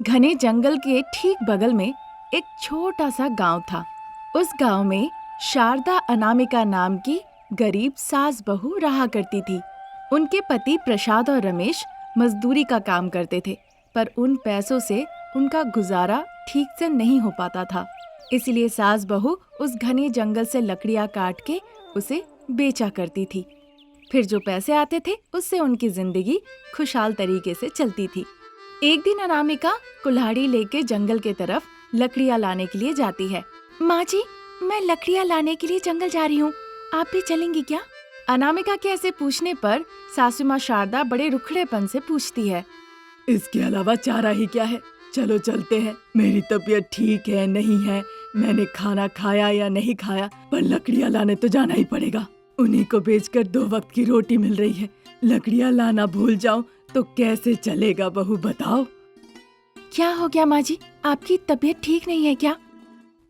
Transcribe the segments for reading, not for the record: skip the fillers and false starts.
घने जंगल के ठीक बगल में एक छोटा सा गांव था। उस गांव में शारदा अनामिका नाम की गरीब सास बहू रहा करती थी। उनके पति प्रसाद और रमेश मजदूरी का काम करते थे, पर उन पैसों से उनका गुजारा ठीक से नहीं हो पाता था। इसलिए सास बहू उस घने जंगल से लकड़ियां काट के उसे बेचा करती थी। फिर जो पैसे आते थे उससे उनकी जिंदगी खुशहाल तरीके से चलती थी। एक दिन अनामिका कुल्हाड़ी लेके जंगल के तरफ लकड़ियां लाने के लिए जाती है। माँ जी, मैं लकड़ियां लाने के लिए जंगल जा रही हूँ, आप भी चलेंगी क्या? अनामिका के ऐसे पूछने पर सासू माँ शारदा बड़े रुखड़ेपन से पूछती है। इसके अलावा चारा ही क्या है, चलो चलते हैं। मेरी तबीयत ठीक है नहीं है, मैंने खाना खाया या नहीं खाया, पर लकड़ियां लाने तो जाना ही पड़ेगा। उन्हीं को बेचकर 2 वक्त की रोटी मिल रही है। लकड़ियां लाना भूल जाऊं तो कैसे चलेगा बहू, बताओ। क्या हो गया माँ जी, आपकी तबीयत ठीक नहीं है क्या?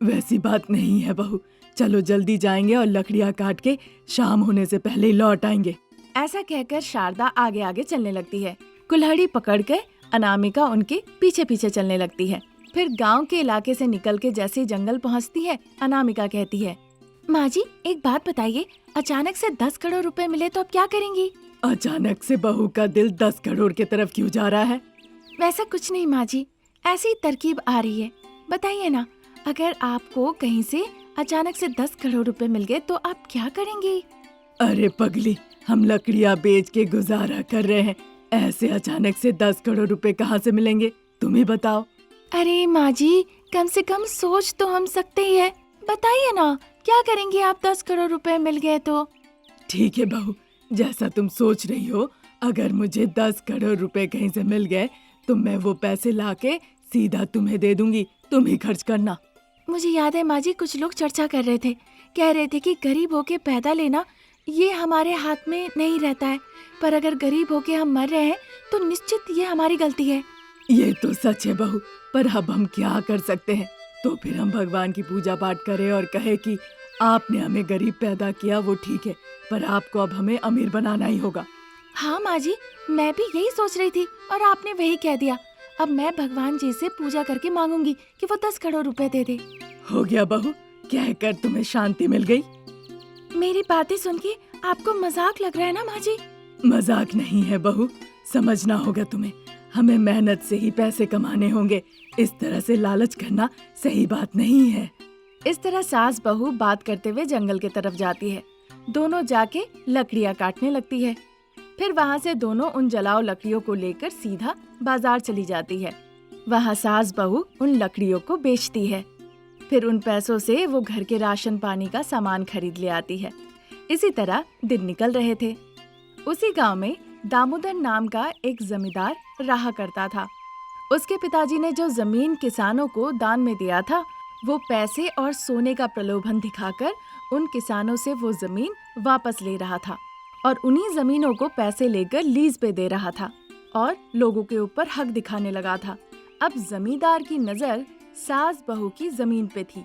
वैसी बात नहीं है बहू, चलो जल्दी जाएंगे और लकड़ियां काट के शाम होने से पहले ही लौट आएंगे। ऐसा कहकर शारदा आगे आगे चलने लगती है। कुल्हाड़ी पकड़ के अनामिका उनके पीछे पीछे चलने लगती है। फिर गांव के इलाके से निकल के जैसे ही जंगल पहुंचती है, अनामिका कहती है, माँ जी एक बात बताइए, अचानक से 10 करोड़ रुपए मिले तो आप क्या करेंगी? अचानक से बहू का दिल 10 करोड़ की तरफ क्यों जा रहा है? वैसा कुछ नहीं माँ जी, ऐसी ही तरकीब आ रही है। बताइए ना, अगर आपको कहीं से अचानक से 10 करोड़ रुपए मिल गए तो आप क्या करेंगी? अरे पगली, हम लकड़ियां बेच के गुजारा कर रहे हैं, ऐसे अचानक से 10 करोड़ रुपए कहाँ से मिलेंगे, तुम ही बताओ। अरे माँ जी, कम से कम सोच तो हम सकते ही है। बताइए ना, क्या करेंगी आप 10 करोड़ रुपए मिल गए तो? ठीक है बहू, जैसा तुम सोच रही हो, अगर मुझे 10 करोड़ रुपए कहीं से मिल गए तो मैं वो पैसे लाके सीधा तुम्हें दे दूंगी, तुम ही खर्च करना। मुझे याद है माँ जी, कुछ लोग चर्चा कर रहे थे, कह रहे थे कि गरीब होके पैदा लेना ये हमारे हाथ में नहीं रहता है, पर अगर गरीब होके हम मर रहे हैं तो निश्चित ये हमारी गलती है। ये तो सच है बहू, पर अब हम क्या कर सकते हैं? तो फिर हम भगवान की पूजा पाठ करें और कहे कि आपने हमें गरीब पैदा किया, वो ठीक है, पर आपको अब हमें अमीर बनाना ही होगा। हाँ माँ जी, मैं भी यही सोच रही थी और आपने वही कह दिया। अब मैं भगवान जी से पूजा करके मांगूंगी कि वो 10 करोड़ रुपए दे दे। हो गया बहू, कहकर तुम्हें शांति मिल गई। मेरी बातें सुन के आपको मजाक लग रहा है ना माँ जी? मजाक नहीं है बहू, समझना होगा तुम्हें, हमें मेहनत से ही पैसे कमाने होंगे, इस तरह से लालच करना सही बात नहीं है। इस तरह सास बहू बात करते हुए जंगल की तरफ जाती है। दोनों जाके लकड़ियाँ काटने लगती है। फिर वहाँ से दोनों उन जलाओ लकड़ियों को लेकर सीधा बाजार चली जाती है। वहाँ सास बहू उन लकड़ियों को बेचती है। फिर उन पैसों से वो घर के राशन पानी का सामान खरीद ले आती है। इसी तरह दिन निकल रहे थे। उसी गांव में दामोदर नाम का एक जमींदार रहा करता था। उसके पिताजी ने जो जमीन किसानों को दान में दिया था, वो पैसे और सोने का प्रलोभन दिखाकर उन किसानों से वो जमीन वापस ले रहा था और उन्हीं जमीनों को पैसे लेकर लीज पे दे रहा था और लोगों के ऊपर हक दिखाने लगा था। अब जमींदार की नजर सास बहू की जमीन पे थी।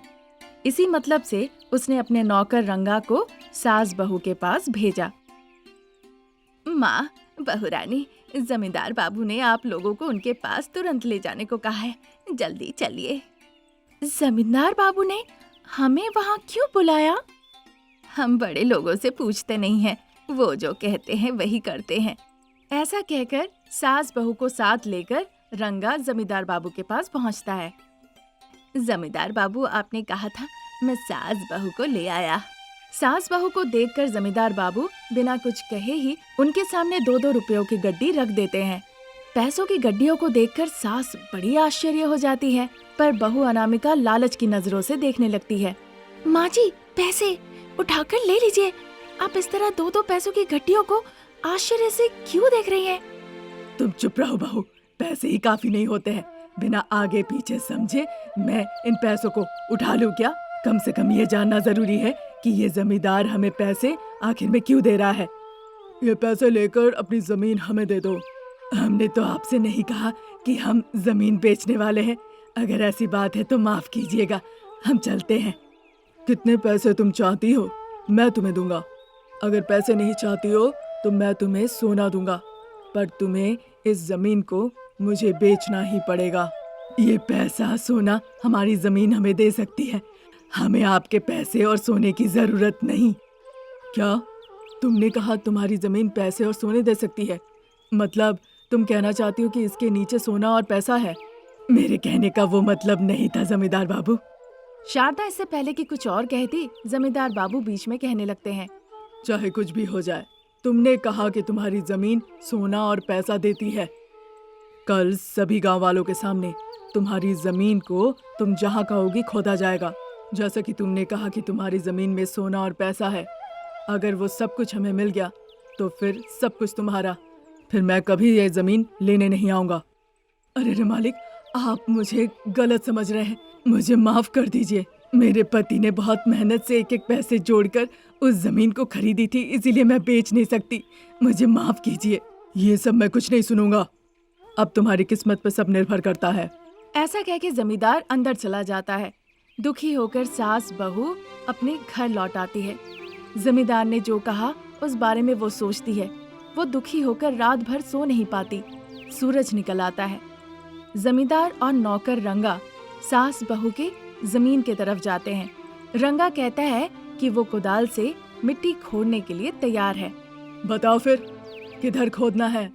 इसी मतलब से उसने अपने नौकर रंगा को सास बहू के पास भेजा। माँ, बहुरानी, जमींदार बाबू ने आप लोगों को उनके पास तुरंत ले जाने को कहा है, जल्दी चलिए। जमींदार बाबू ने हमें वहाँ क्यों बुलाया? हम बड़े लोगों से पूछते नहीं हैं, वो जो कहते हैं वही करते हैं। ऐसा कहकर सास बहू को साथ लेकर रंगा जमींदार बाबू के पास पहुँचता है। जमींदार बाबू, आपने कहा था, मैं सास बहू को ले आया। सास बहू को देखकर जमींदार बाबू बिना कुछ कहे ही उनके सामने 2-2 रुपयों की गड्डी रख देते हैं। पैसों की गड्डियों को देखकर सास बड़ी आश्चर्य हो जाती है, पर बहू अनामिका लालच की नजरों से देखने लगती है। माँ जी, पैसे उठाकर ले लीजिए। आप इस तरह 2-2 पैसों की गड्डियों को आश्चर्य से क्यों देख रही हैं? तुम चुप रहो बहू, पैसे ही काफी नहीं होते हैं, बिना आगे पीछे समझे मैं इन पैसों को उठा लूं क्या? कम से कम ये जानना जरूरी है कि ये जमींदार हमें पैसे आखिर में क्यों दे रहा है। ये पैसे लेकर अपनी जमीन हमें दे दो। हमने तो आपसे नहीं कहा कि हम जमीन बेचने वाले हैं। अगर ऐसी बात है तो माफ कीजिएगा, हम चलते हैं। कितने पैसे तुम चाहती हो, मैं तुम्हें दूंगा। अगर पैसे नहीं चाहती हो तो मैं तुम्हें सोना दूंगा, पर तुम्हें इस जमीन को मुझे बेचना ही पड़ेगा। ये पैसा सोना हमारी जमीन हमें दे सकती है, हमें आपके पैसे और सोने की जरूरत नहीं। क्या तुमने कहा तुम्हारी जमीन पैसे और सोने दे सकती है? मतलब तुम कहना चाहती हो कि इसके नीचे सोना और पैसा है? मेरे कहने का वो मतलब नहीं था जमींदार बाबू। शारदा इससे पहले कि कुछ और कहती, जमींदार बाबू बीच में कहने लगते हैं। चाहे कुछ भी हो जाए, तुमने कहा कि तुम्हारी जमीन सोना और पैसा देती है। कल सभी गांव वालों के सामने तुम्हारी जमीन को तुम जहां कहोगी खोदा जाएगा। जैसा कि तुमने कहा कि तुम्हारी जमीन में सोना और पैसा है। अगर वो सब कुछ हमें मिल गया तो फिर सब कुछ तुम्हारा। फिर मैं कभी ये जमीन लेने नहीं आऊंगा। अरे रे मालिक, आप मुझे गलत समझ रहे हैं, मुझे माफ कर दीजिए। मेरे पति ने बहुत मेहनत से एक एक पैसे जोड़कर उस जमीन को खरीदी थी, इसीलिए मैं बेच नहीं सकती। मुझे माफ कीजिए। ये सब मैं कुछ नहीं सुनूंगा। अब तुम्हारी किस्मत पर सब निर्भर करता है। ऐसा कह के जमींदार अंदर चला जाता है। दुखी होकर सास बहू अपने घर लौट आती है। जमींदार ने जो कहा उस बारे में वो सोचती है। वो दुखी होकर रात भर सो नहीं पाती। सूरज निकल आता है। जमींदार और नौकर रंगा सास बहू के जमीन के तरफ जाते हैं। रंगा कहता है कि वो कुदाल से मिट्टी खोदने के लिए तैयार है। बताओ फिर किधर खोदना है?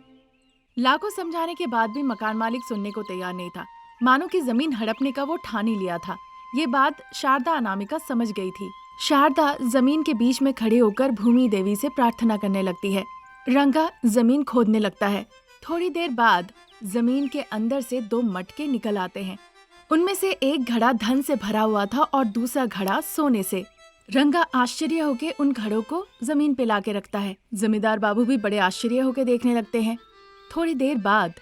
लाखों समझाने के बाद भी मकान मालिक सुनने को तैयार नहीं था। मानो कि जमीन हड़पने का वो ठान ही लिया था। ये बात शारदा अनामिका समझ गई थी। शारदा जमीन के बीच में खड़े होकर भूमि देवी से प्रार्थना करने लगती है। रंगा जमीन खोदने लगता है। थोड़ी देर बाद जमीन के अंदर से 2 मटके निकल आते हैं। उनमें से एक घड़ा धन से भरा हुआ था और दूसरा घड़ा सोने से। रंगा आश्चर्य होके उन घड़ों को जमीन पे लाके रखता है। जमींदार बाबू भी बड़े आश्चर्य होके देखने लगते हैं। थोड़ी देर बाद,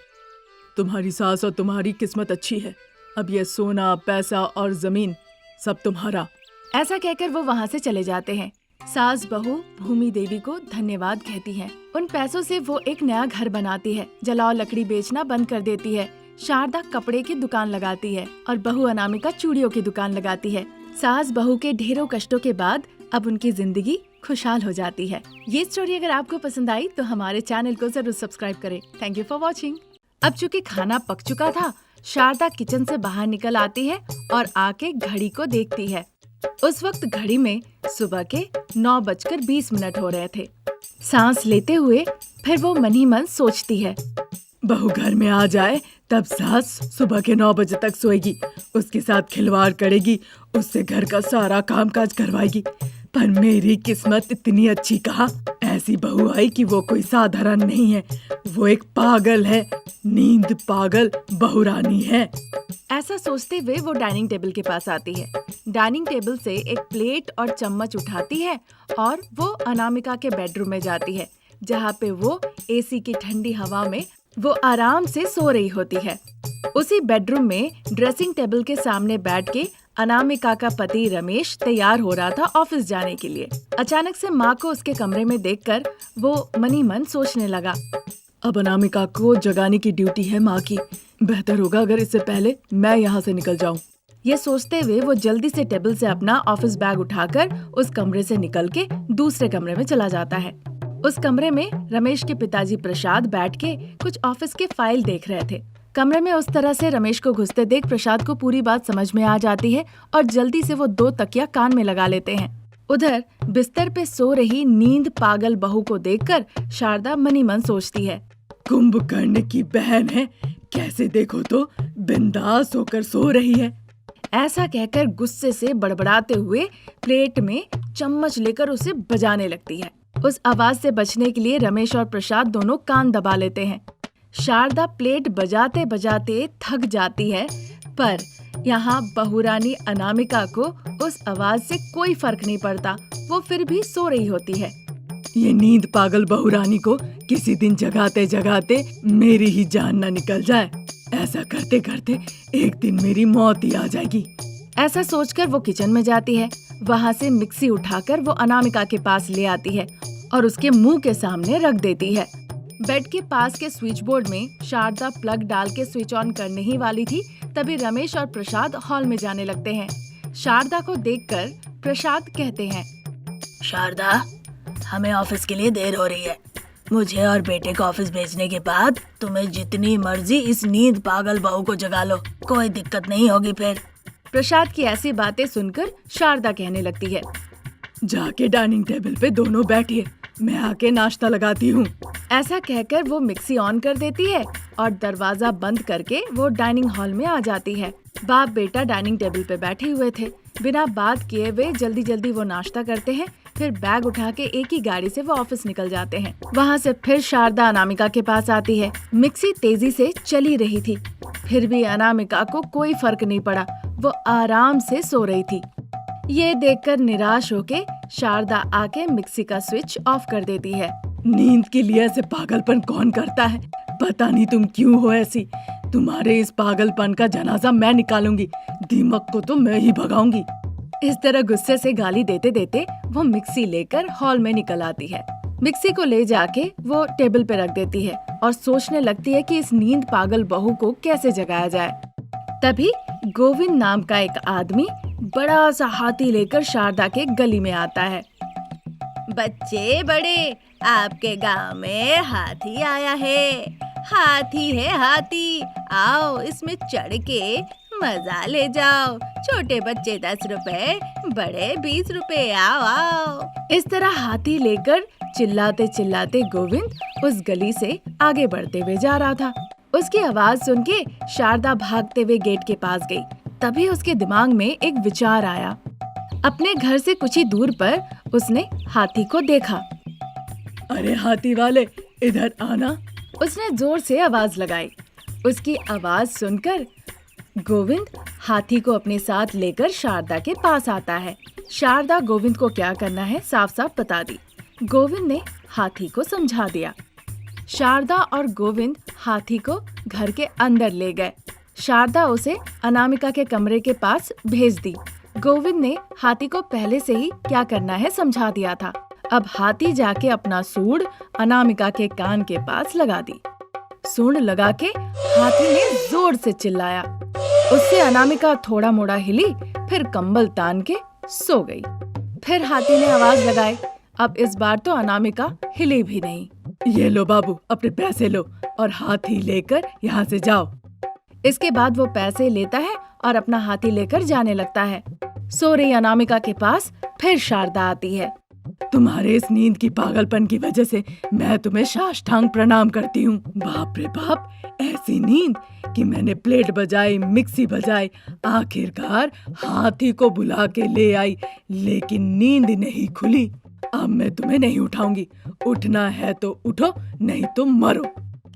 तुम्हारी सास और तुम्हारी किस्मत अच्छी है। अब ये सोना पैसा और जमीन सब तुम्हारा। ऐसा कहकर वो वहाँ से चले जाते हैं। सास बहू भूमि देवी को धन्यवाद कहती है। उन पैसों से वो एक नया घर बनाती है। जलाओ लकड़ी बेचना बंद कर देती है। शारदा कपड़े की दुकान लगाती है और बहू अनामिका चूड़ियों की दुकान लगाती है। सास बहू के ढेरों कष्टों के बाद अब उनकी जिंदगी खुशहाल हो जाती है। ये स्टोरी अगर आपको पसंद आई तो हमारे चैनल को जरूर सब्सक्राइब करें। Thank you for watching. अब चूँकि खाना पक चुका था, शारदा किचन से बाहर निकल आती है और आके घड़ी को देखती है। उस वक्त घड़ी में सुबह के 9:20 हो रहे थे। सांस लेते हुए फिर वो मन ही मन सोचती है, बहू घर में आ जाए तब सास सुबह के 9 बजे तक सोएगी, उसके साथ खिलवाड़ करेगी, उससे घर का सारा काम काज करवाएगी। पर मेरी किस्मत इतनी अच्छी कहाँ, ऐसी बहू आई कि वो कोई साधारण नहीं है, वो एक पागल है, नींद पागल बहुरानी है। ऐसा सोचते हुए वो डाइनिंग टेबल के पास आती है। डाइनिंग टेबल से एक प्लेट और चम्मच उठाती है और वो अनामिका के बेडरूम में जाती है, जहाँ पे वो एसी की ठंडी हवा में वो आराम से सो रही होती है। उसी बेडरूम में ड्रेसिंग टेबल के सामने बैठ के अनामिका का पति रमेश तैयार हो रहा था ऑफिस जाने के लिए। अचानक से माँ को उसके कमरे में देखकर वो मनी मन सोचने लगा, अब अनामिका को जगाने की ड्यूटी है माँ की। बेहतर होगा अगर इससे पहले मैं यहाँ से निकल जाऊँ। ये सोचते हुए वो जल्दी से टेबल से अपना ऑफिस बैग उठाकर उस कमरे से निकल के दूसरे कमरे में चला जाता है। उस कमरे में रमेश के पिताजी प्रसाद बैठ के कुछ ऑफिस के फाइल देख रहे थे। कमरे में उस तरह से रमेश को घुसते देख प्रसाद को पूरी बात समझ में आ जाती है और जल्दी से वो 2 तकिया कान में लगा लेते हैं। उधर बिस्तर पे सो रही नींद पागल बहू को देखकर शारदा मनी मन सोचती है, कुंभकर्ण की बहन है, कैसे देखो तो बिंदास होकर सो रही है। ऐसा कहकर गुस्से से बड़बड़ाते हुए प्लेट में चम्मच लेकर उसे बजाने लगती है। उस आवाज से बचने के लिए रमेश और प्रसाद दोनों कान दबा लेते हैं। शारदा प्लेट बजाते बजाते थक जाती है, पर यहाँ बहुरानी अनामिका को उस आवाज से कोई फर्क नहीं पड़ता, वो फिर भी सो रही होती है। ये नींद पागल बहुरानी को किसी दिन जगाते जगाते मेरी ही जान न निकल जाए। ऐसा करते करते एक दिन मेरी मौत ही आ जाएगी। ऐसा सोचकर वो किचन में जाती है। वहाँ से मिक्सी उठाकर वो अनामिका के पास ले आती है और उसके मुंह के सामने रख देती है। बेड के पास के स्विच बोर्ड में शारदा प्लग डाल के स्विच ऑन करने ही वाली थी, तभी रमेश और प्रसाद हॉल में जाने लगते हैं। शारदा को देखकर प्रसाद कहते हैं, शारदा, हमें ऑफिस के लिए देर हो रही है, मुझे और बेटे को ऑफिस भेजने के बाद तुम्हें जितनी मर्जी इस नींद पागल बहू को जगा लो, कोई दिक्कत नहीं होगी फिर। प्रसाद की ऐसी बातें सुनकर शारदा कहने लगती है, जाके डाइनिंग टेबल पे दोनों बैठिए, मैं आके नाश्ता लगाती हूँ। ऐसा कहकर वो मिक्सी ऑन कर देती है और दरवाजा बंद करके वो डाइनिंग हॉल में आ जाती है। बाप बेटा डाइनिंग टेबल पे बैठे हुए थे। बिना बात किए वे जल्दी जल्दी वो नाश्ता करते हैं, फिर बैग उठा के एक ही गाड़ी से वो ऑफिस निकल जाते हैं। वहाँ से फिर शारदा अनामिका के पास आती है। मिक्सी तेजी से चली रही थी, फिर भी अनामिका को कोई फर्क नहीं पड़ा, वो आराम से सो रही थी। ये देखकर निराश होके शारदा आके मिक्सी का स्विच ऑफ कर देती है। नींद के लिए ऐसे पागलपन कौन करता है? पता नहीं तुम क्यों हो ऐसी। तुम्हारे इस पागलपन का जनाजा मैं निकालूंगी, दीमक को तो मैं ही भगाऊंगी। इस तरह गुस्से से गाली देते देते वो मिक्सी लेकर हॉल में निकल आती है। मिक्सी को ले जाके वो टेबल पे रख देती है और सोचने लगती है कि इस नींद पागल बहू को कैसे जगाया जाए। तभी गोविंद नाम का एक आदमी बड़ा सा हाथी लेकर शारदा के गली में आता है। बच्चे बड़े, आपके गांव में हाथी आया है। हाथी है हाथी, आओ इसमें चढ़ के मजा ले जाओ। छोटे बच्चे 10 रुपए, बड़े 20 रुपए, आओ आओ। इस तरह हाथी लेकर चिल्लाते चिल्लाते गोविंद उस गली से आगे बढ़ते हुए जा रहा था। उसकी आवाज सुन के शारदा भागते हुए गेट के पास गई। तभी उसके दिमाग में एक विचार आया। अपने घर से कुछ ही दूर पर उसने हाथी को देखा। अरे हाथी वाले, इधर आना। उसने जोर से आवाज लगाई। उसकी आवाज सुनकर गोविंद हाथी को अपने साथ लेकर शारदा के पास आता है। शारदा गोविंद को क्या करना है साफ साफ बता दी। गोविंद ने हाथी को समझा दिया। शारदा और गोविंद हाथी को घर के अंदर ले गए। शारदा उसे अनामिका के कमरे के पास भेज दी। गोविंद ने हाथी को पहले से ही क्या करना है समझा दिया था। अब हाथी जाके अपना सूंड अनामिका के कान के पास लगा दी। सूंड लगा के हाथी ने जोर से चिल्लाया। उससे अनामिका थोड़ा मोड़ा हिली, फिर कंबल तान के सो गई। फिर हाथी ने आवाज लगाई। अब इस बार तो अनामिका हिली भी नहीं। ये लो बाबू, अपने पैसे लो और हाथी लेकर यहाँ से जाओ। इसके बाद वो पैसे लेता है और अपना हाथी लेकर जाने लगता है। सो रही अनामिका के पास फिर शारदा आती है। तुम्हारे इस नींद की पागलपन की वजह से मैं तुम्हें साष्टांग प्रणाम करती हूँ। बाप रे बाप, ऐसी नींद कि मैंने प्लेट बजाई, मिक्सी बजाई, आखिरकार हाथी को बुला के ले आई, लेकिन नींद नहीं खुली। अब मैं तुम्हें नहीं उठाऊंगी। उठना है तो उठो, नहीं तो मरो।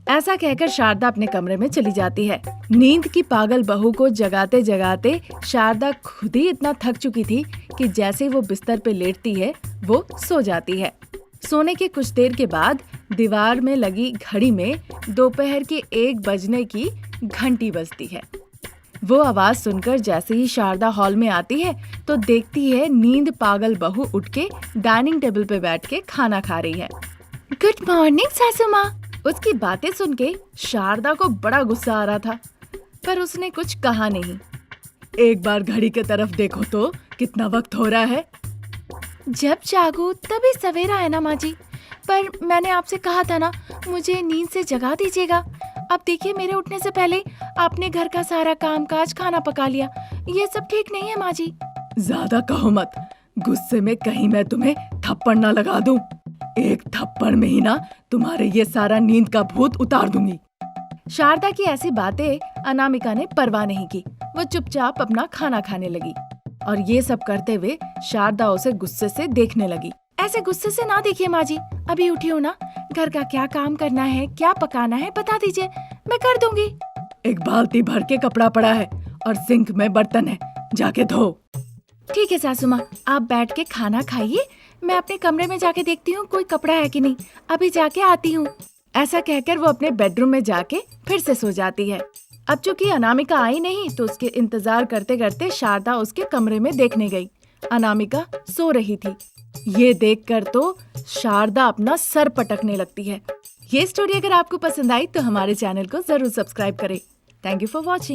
ऐसा कहकर शारदा अपने कमरे में चली जाती है। नींद की पागल बहू को जगाते जगाते शारदा खुद ही इतना थक चुकी थी कि जैसे वो बिस्तर पे लेटती है वो सो जाती है। सोने के कुछ देर के बाद दीवार में लगी घड़ी में दोपहर के 1 बजने की घंटी बजती है। वो आवाज सुनकर जैसे ही शारदा हॉल में आती है तो देखती है नींद पागल बहू उठ के डाइनिंग टेबल पे बैठ के खाना खा रही है। गुड मॉर्निंग सासू माँ। उसकी बातें सुन के शारदा को बड़ा गुस्सा आ रहा था, पर उसने कुछ कहा नहीं। एक बार घड़ी की तरफ देखो तो कितना वक्त हो रहा है। जब जागो तभी सवेरा है ना माँ जी, पर मैंने आपसे कहा था ना मुझे नींद से जगा दीजिएगा। अब देखिए मेरे उठने से पहले आपने घर का सारा काम काज खाना पका लिया। ये सब ठीक नहीं है माँ जी। ज्यादा कहो मत, गुस्से में कहीं मैं तुम्हें थप्पड़ ना लगा दूं। एक थप्पड़ में ही ना तुम्हारे ये सारा नींद का भूत उतार दूंगी। शारदा की ऐसी बातें अनामिका ने परवाह नहीं की। वो चुपचाप अपना खाना खाने लगी और ये सब करते हुए शारदा उसे गुस्से से देखने लगी। ऐसे गुस्से से ना देखिए माँ जी, अभी उठी हो ना, घर का क्या काम करना है, क्या पकाना है बता दीजिए, मैं कर दूंगी। एक बाल्टी भर के कपड़ा पड़ा है और सिंक में बर्तन है, जाके धो। ठीक है सासू माँ, आप बैठ के खाना खाइए, मैं अपने कमरे में जाके देखती हूँ कोई कपड़ा है कि नहीं, अभी जाके आती हूँ। ऐसा कहकर वो अपने बेडरूम में जाके फिर से सो जाती है। अब चूंकि अनामिका आई नहीं तो उसके इंतजार करते करते शारदा उसके कमरे में देखने गई। अनामिका सो रही थी। ये देखकर तो शारदा अपना सर पटकने लगती है। ये स्टोरी अगर आपको पसंद आई तो हमारे चैनल को जरूर सब्सक्राइब करें। Thank you for watching.